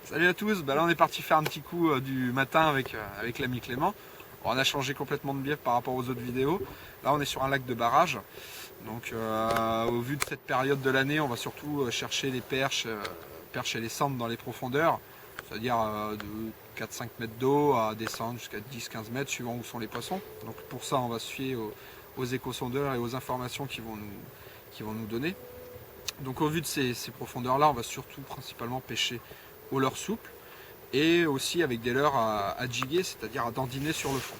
Salut à tous, là on est parti faire un petit coup du matin avec l'ami Clément. Bon, on a changé complètement de biais par rapport aux autres vidéos. Là on est sur un lac de barrage. Donc au vu de cette période de l'année, on va surtout chercher les perches, perches et les sandres dans les profondeurs. C'est-à-dire de 4-5 mètres d'eau à descendre jusqu'à 10-15 mètres suivant où sont les poissons. Donc pour ça on va se fier aux échosondeurs et aux informations qu'ils vont nous donner. Donc au vu de ces profondeurs là, on va surtout principalement pêcher au leurre souple et aussi avec des leurres à jiguer, c'est-à-dire à dandiner sur le fond.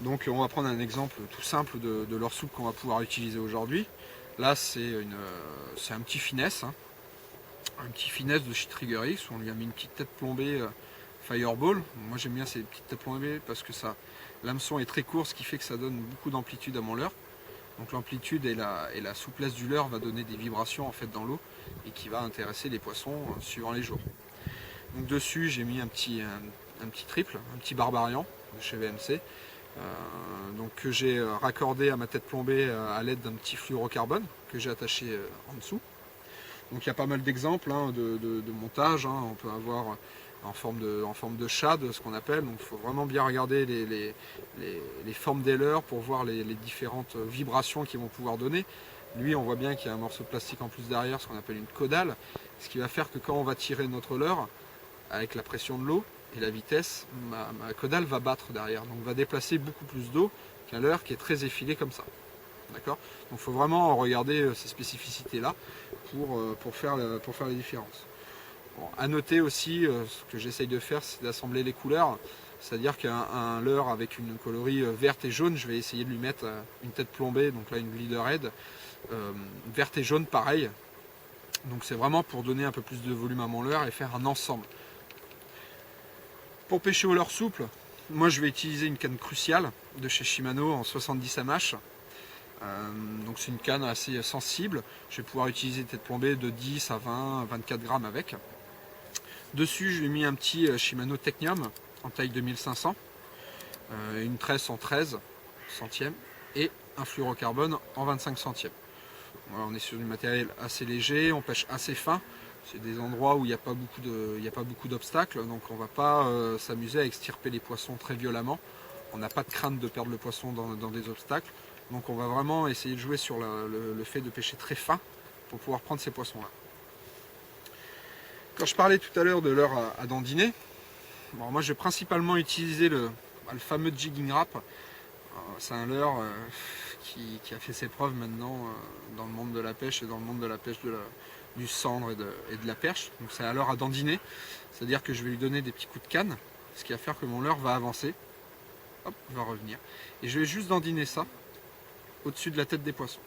Donc on va prendre un exemple tout simple de leurre souple qu'on va pouvoir utiliser aujourd'hui. Là c'est un petit finesse, hein, un petit finesse de chez Trigger X où on lui a mis une petite tête plombée Fireball. Moi j'aime bien ces petites têtes plombées parce que l'hameçon est très court, ce qui fait que ça donne beaucoup d'amplitude à mon leurre. Donc l'amplitude et la souplesse du leurre va donner des vibrations en fait dans l'eau et qui va intéresser les poissons suivant les jours. Donc dessus j'ai mis un petit triple, un petit Barbarian de chez VMC, donc que j'ai raccordé à ma tête plombée à l'aide d'un petit fluorocarbone que j'ai attaché en dessous. Donc il y a pas mal d'exemples de montage, hein. On peut avoir en forme de shad, ce qu'on appelle. Donc il faut vraiment bien regarder les formes des leurres pour voir les différentes vibrations qu'ils vont pouvoir donner. Lui, on voit bien qu'il y a un morceau de plastique en plus derrière, ce qu'on appelle une caudale, ce qui va faire que quand on va tirer notre leurre, avec la pression de l'eau et la vitesse, ma caudale va battre derrière, donc va déplacer beaucoup plus d'eau qu'un leurre qui est très effilé comme ça. D'accord. Donc il faut vraiment regarder ces spécificités là pour faire les différences. Bon, à noter aussi, ce que j'essaye de faire, c'est d'assembler les couleurs. C'est-à-dire qu'un leurre avec une coloris verte et jaune, je vais essayer de lui mettre une tête plombée, donc là une leaderhead, verte et jaune pareil. Donc c'est vraiment pour donner un peu plus de volume à mon leurre et faire un ensemble. Pour pêcher au leurre souple, moi je vais utiliser une canne cruciale de chez Shimano en 70 mH. Donc c'est une canne assez sensible. Je vais pouvoir utiliser des têtes plombées de 10 à 20 à 24 grammes avec. Dessus je lui ai mis un petit Shimano Technium en taille 2500, une tresse en 13 centièmes et un fluorocarbone en 25 centièmes. Voilà, on est sur du matériel assez léger, on pêche assez fin. C'est des endroits où il n'y a pas beaucoup d'obstacles, donc on ne va pas s'amuser à extirper les poissons très violemment. On n'a pas de crainte de perdre le poisson dans des obstacles. Donc on va vraiment essayer de jouer sur le fait de pêcher très fin pour pouvoir prendre ces poissons-là. Quand je parlais tout à l'heure de leurre à dandiner, bon, moi je vais principalement utiliser le fameux jigging rap. C'est un leurre qui a fait ses preuves maintenant dans le monde de la pêche et dans le monde de la pêche du cendre et de la perche. Donc c'est un leurre à dandiner, c'est-à-dire que je vais lui donner des petits coups de canne, ce qui va faire que mon leurre va avancer, hop, il va revenir. Et je vais juste dandiner ça au-dessus de la tête des poissons.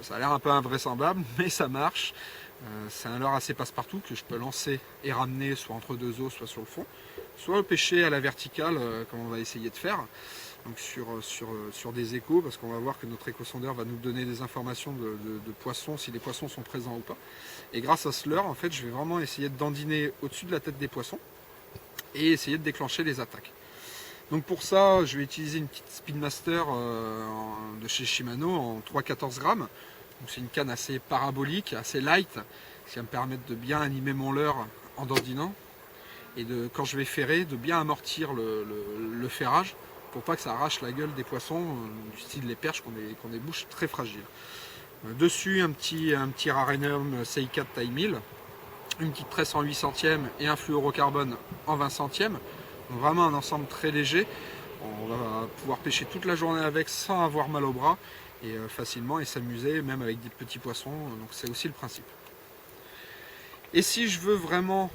Ça a l'air un peu invraisemblable, mais ça marche. C'est un leurre assez passe-partout que je peux lancer et ramener soit entre deux eaux, soit sur le fond, soit pêcher à la verticale, comme on va essayer de faire. Donc sur des échos, parce qu'on va voir que notre échosondeur va nous donner des informations de poissons, si les poissons sont présents ou pas. Et grâce à ce leurre, en fait, je vais vraiment essayer de dandiner au-dessus de la tête des poissons et essayer de déclencher les attaques. Donc pour ça, je vais utiliser une petite Speedmaster de chez Shimano en 3,14 grammes. C'est une canne assez parabolique, assez light, qui va me permettre de bien animer mon leurre en dandinant. Et quand je vais ferrer, de bien amortir le ferrage pour pas que ça arrache la gueule des poissons, du style les perches qui ont des bouches très fragiles. Dessus, un petit Rarenium Seika taille 1000, une petite tresse en 8 centièmes et un fluorocarbone en 20 centièmes. Donc vraiment un ensemble très léger. On va pouvoir pêcher toute la journée avec sans avoir mal au bras et facilement et s'amuser même avec des petits poissons. Donc c'est aussi le principe. Et si je veux vraiment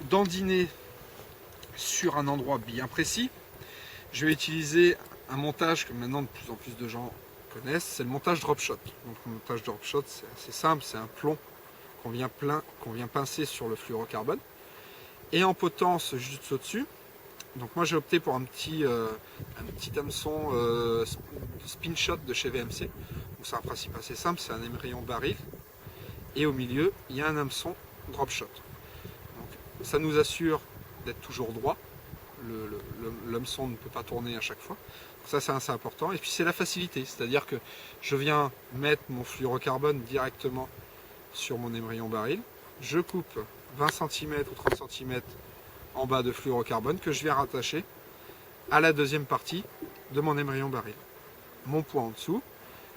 dandiner sur un endroit bien précis, je vais utiliser un montage que maintenant de plus en plus de gens connaissent, c'est le montage drop shot. Donc le montage drop shot, c'est assez simple, c'est un plomb qu'on vient pincer sur le fluorocarbone et en potence juste au-dessus. Donc moi j'ai opté pour un petit hameçon spin shot de chez VMC. Donc c'est un principe assez simple, c'est un émerillon baril et au milieu il y a un hameçon drop shot. Donc ça nous assure d'être toujours droit. L'hameçon ne peut pas tourner à chaque fois. Donc ça c'est assez important. Et puis c'est la facilité, c'est-à-dire que je viens mettre mon fluorocarbone directement sur mon émerillon baril, je coupe 20 cm ou 30 cm en bas de fluorocarbone que je viens rattacher à la deuxième partie de mon émerillon baril. Mon point en dessous,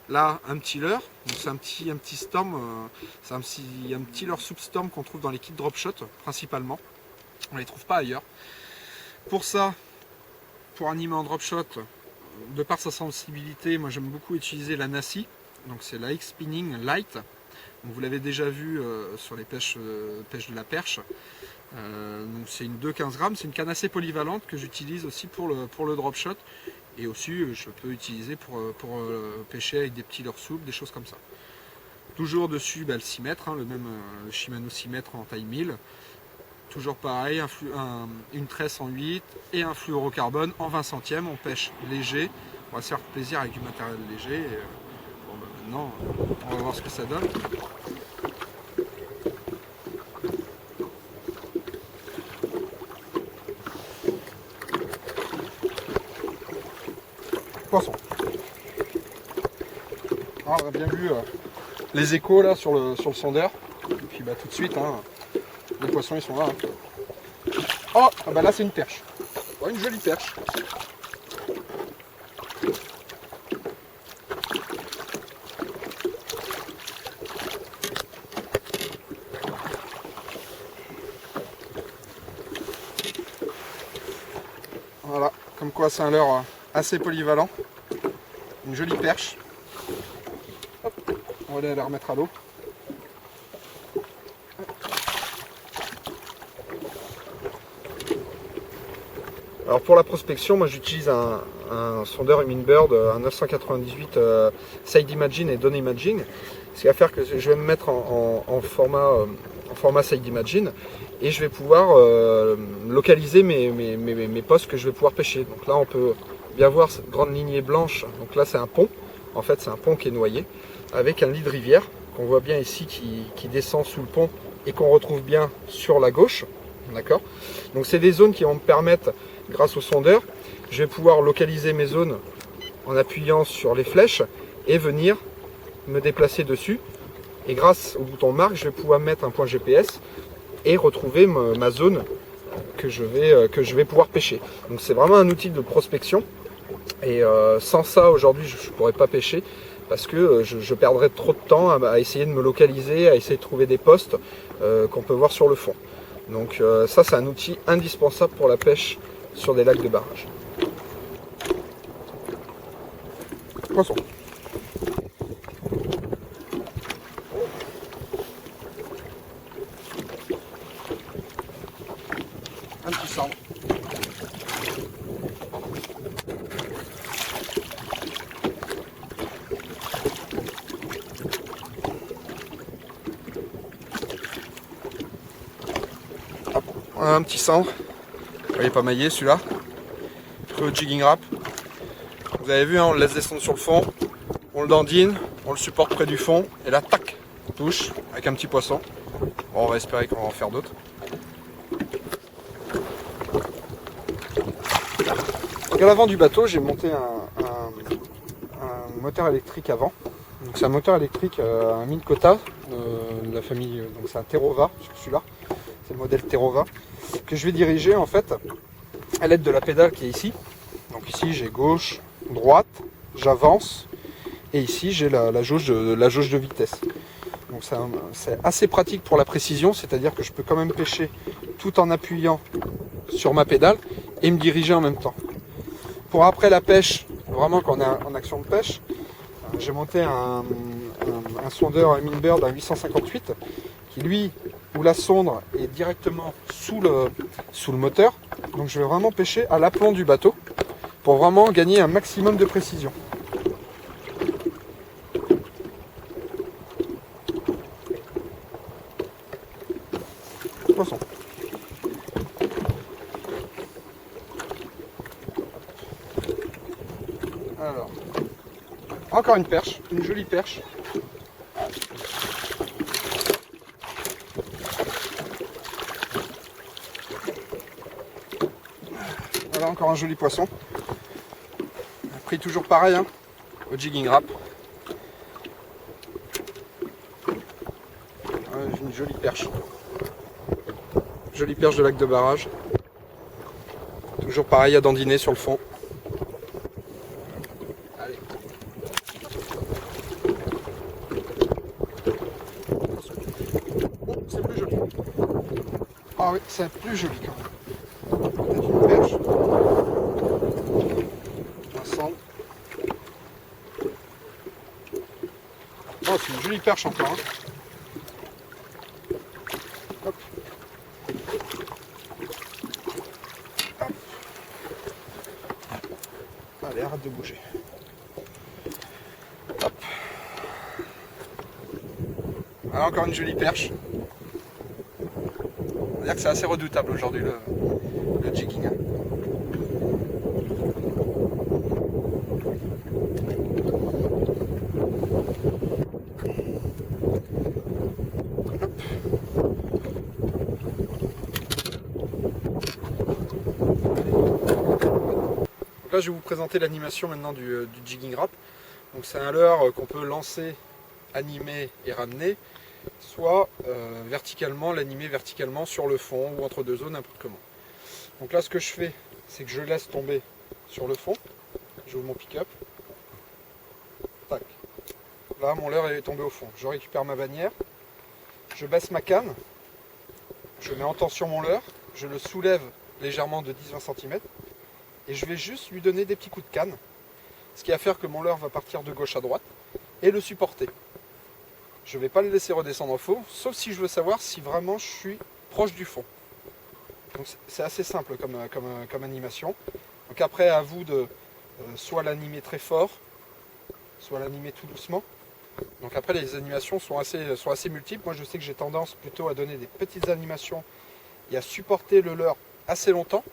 là un petit leurre, c'est un petit storm, c'est un petit leurre soup storm qu'on trouve dans les kits drop shot principalement, on ne les trouve pas ailleurs. Pour ça, pour animer en drop shot, de par sa sensibilité, moi j'aime beaucoup utiliser la NASI, donc c'est la X-Spinning Light. Donc vous l'avez déjà vu sur les pêches de la perche. Donc c'est une 2,15 grammes, c'est une canne assez polyvalente que j'utilise aussi pour le drop shot. Et aussi je peux utiliser pour pêcher avec des petits leurres souples, des choses comme ça. Toujours dessus le 6 mètres, le même Shimano 6 mètres en taille 1000. Toujours pareil, une tresse en 8 et un fluorocarbone en 20 centièmes. On pêche léger, on va se faire plaisir avec du matériel léger. Et, maintenant, on va voir ce que ça donne. Poisson. Ah, on a bien vu les échos là sur le sondeur. Et puis tout de suite, les poissons ils sont là. Oh, là c'est une perche. Oh, une jolie perche. Voilà, comme quoi c'est un leurre assez polyvalent. Une jolie perche. Hop, on va aller la remettre à l'eau. Alors pour la prospection, moi j'utilise un sondeur Humminbird, un 998 Side Imaging et Down Imaging. Ce qui va faire que je vais me mettre en format Side Imaging et je vais pouvoir localiser mes postes que je vais pouvoir pêcher. Donc là on peut bien voir cette grande lignée blanche. Donc là c'est un pont, en fait c'est un pont qui est noyé avec un lit de rivière qu'on voit bien ici qui descend sous le pont et qu'on retrouve bien sur la gauche. D'accord. Donc c'est des zones qui vont me permettre, grâce au sondeur, je vais pouvoir localiser mes zones en appuyant sur les flèches et venir me déplacer dessus. Et grâce au bouton marque, je vais pouvoir mettre un point GPS et retrouver ma zone que je vais pouvoir pêcher. Donc c'est vraiment un outil de prospection. Et sans ça, aujourd'hui, je ne pourrais pas pêcher parce que je perdrais trop de temps à essayer de me localiser, à essayer de trouver des postes qu'on peut voir sur le fond. Donc ça c'est un outil indispensable pour la pêche sur des lacs de barrage. Poisson. Un petit sang. Un petit cendre. Il n'est pas maillé celui-là. Le jigging rap. Vous avez vu, on le laisse descendre sur le fond. On le dandine, on le supporte près du fond. Et là, tac, on touche avec un petit poisson. Bon, on va espérer qu'on va en faire d'autres. Donc à l'avant du bateau, j'ai monté un moteur électrique avant. Donc c'est un moteur électrique, un Minn Kota de la famille. Donc c'est un Terrova, celui-là. C'est le modèle Terrova que je vais diriger en fait à l'aide de la pédale qui est ici. Donc ici j'ai gauche, droite, j'avance et ici j'ai la jauge de vitesse. Donc c'est assez pratique pour la précision, c'est-à-dire que je peux quand même pêcher tout en appuyant sur ma pédale et me diriger en même temps. Pour après la pêche, vraiment quand on est en action de pêche, j'ai monté un sondeur Humminbird à 858 qui lui, où la sonde est directement sous le moteur. Donc je vais vraiment pêcher à l'aplomb du bateau pour vraiment gagner un maximum de précision. Poisson. Alors, encore une perche, une jolie perche. Voilà encore un joli poisson. Pris toujours pareil, au jigging rap. Une jolie perche. Jolie perche de lac de barrage. Toujours pareil à dandiner sur le fond. Allez. Oh, c'est plus joli. Ah oui, c'est plus joli quand même. Peut-être une perche. Un centre. Oh, c'est une jolie perche encore. Hein. Hop. Hop. Allez, arrête de bouger. Hop. Alors, encore une jolie perche. On va dire que c'est assez redoutable aujourd'hui le jigging. Hein. Là, je vais vous présenter l'animation maintenant du jigging rap. Donc c'est un leurre qu'on peut lancer, animer et ramener, soit verticalement, l'animer verticalement sur le fond ou entre deux zones, n'importe comment. Donc là, ce que je fais, c'est que je laisse tomber sur le fond. J'ouvre mon pick-up. Tac. Là, mon leurre est tombé au fond. Je récupère ma bannière. Je baisse ma canne. Je mets en tension mon leurre. Je le soulève légèrement de 10-20 cm. Et je vais juste lui donner des petits coups de canne, ce qui va faire que mon leurre va partir de gauche à droite et le supporter. Je ne vais pas le laisser redescendre au fond, sauf si je veux savoir si vraiment je suis proche du fond. Donc c'est assez simple comme animation. Donc après, à vous de soit l'animer très fort, soit l'animer tout doucement. Donc après, les animations sont assez multiples. Moi, je sais que j'ai tendance plutôt à donner des petites animations et à supporter le leurre assez longtemps.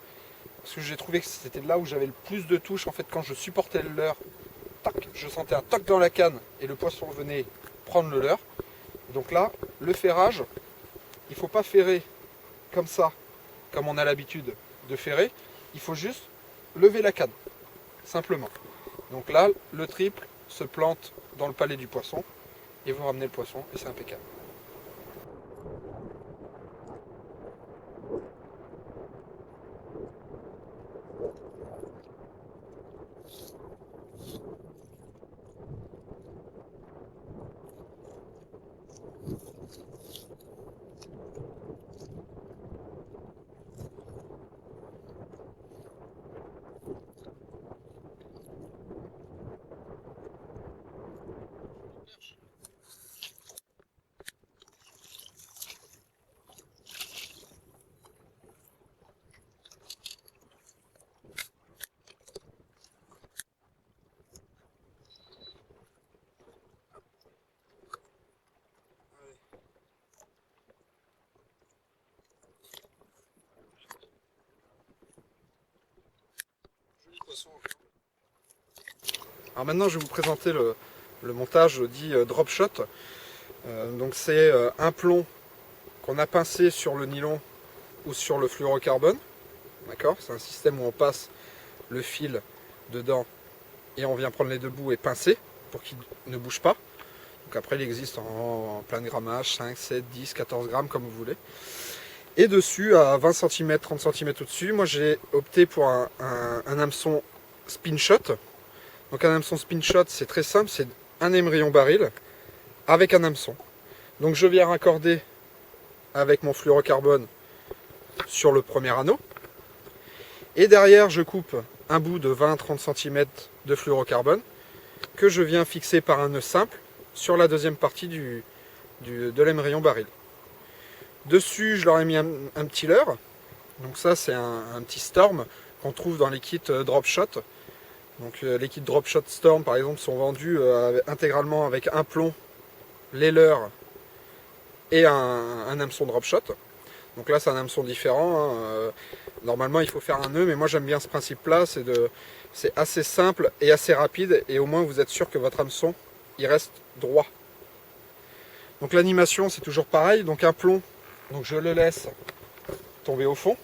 Parce que j'ai trouvé que c'était là où j'avais le plus de touches. En fait, quand je supportais le leurre, tac, je sentais un toc dans la canne et le poisson venait prendre le leurre. Et donc là, le ferrage, il ne faut pas ferrer comme ça, comme on a l'habitude de ferrer. Il faut juste lever la canne, simplement. Donc là, le triple se plante dans le palais du poisson et vous ramenez le poisson et c'est impeccable. Alors maintenant, je vais vous présenter le montage dit drop shot. Donc c'est un plomb qu'on a pincé sur le nylon ou sur le fluorocarbone. D'accord, c'est un système où on passe le fil dedans et on vient prendre les deux bouts et pincer pour qu'il ne bouge pas. Donc après, il existe en plein de grammage, 5, 7, 10, 14 grammes comme vous voulez. Et dessus, à 20 cm, 30 cm au-dessus, moi j'ai opté pour un hameçon spin shot. Donc un hameçon spin shot, c'est très simple, c'est un émerillon baril avec un hameçon. Donc je viens raccorder avec mon fluorocarbone sur le premier anneau. Et derrière, je coupe un bout de 20-30 cm de fluorocarbone que je viens fixer par un nœud simple sur la deuxième partie de l'émerillon baril. Dessus, je leur ai mis un petit leurre. Donc ça, c'est un petit Storm qu'on trouve dans les kits Drop Shot. Donc les kits Drop Shot Storm, par exemple, sont vendus intégralement avec un plomb, les leurres et un hameçon Drop Shot. Donc là, c'est un hameçon différent. Hein. Normalement, il faut faire un nœud, mais moi, j'aime bien ce principe-là. C'est assez simple et assez rapide. Et au moins, vous êtes sûr que votre hameçon, il reste droit. Donc l'animation, c'est toujours pareil. Donc un plomb, donc je le laisse tomber au fond.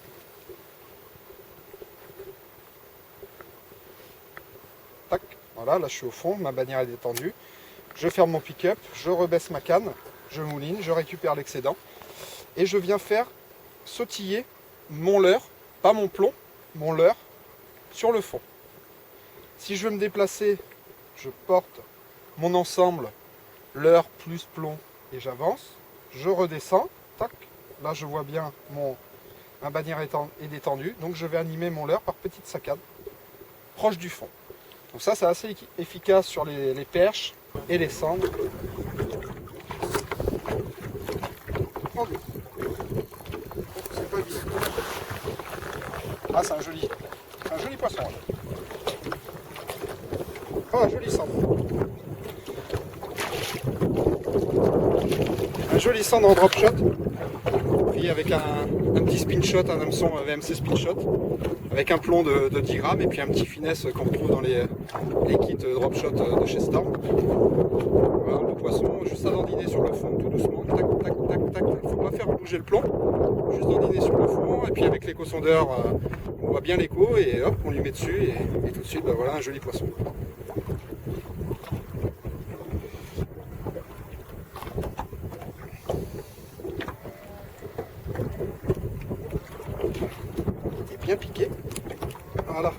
Tac, voilà, là je suis au fond, ma bannière est détendue. Je ferme mon pick-up, je rebaisse ma canne, je mouline, je récupère l'excédent. Et je viens faire sautiller mon leurre, pas mon plomb, mon leurre, sur le fond. Si je veux me déplacer, je porte mon ensemble, leurre plus plomb, et j'avance. Je redescends, tac, là je vois bien ma bannière est détendue, donc je vais animer mon leurre par petites saccades, proche du fond. Donc ça c'est assez efficace sur les perches et les sandres. Oh. C'est pas évident. Ah, c'est un joli poisson. Oh, un joli cendre. Un joli cendre en drop shot. Puis avec un petit spin shot, un hameçon VMC spin shot. Avec un plomb de 10 grammes et puis un petit finesse qu'on retrouve dans les kits drop shot de chez Storm. Voilà, le poisson, juste à dandiner sur le fond, tout doucement. Tac, tac, tac, tac. Il ne faut pas faire bouger le plomb. Juste dandiner sur le fond. Et puis avec l'éco-sondeur, on voit bien l'écho et hop, on lui met dessus. Et tout de suite, bah, voilà un joli poisson. Il est bien piqué. Voilà.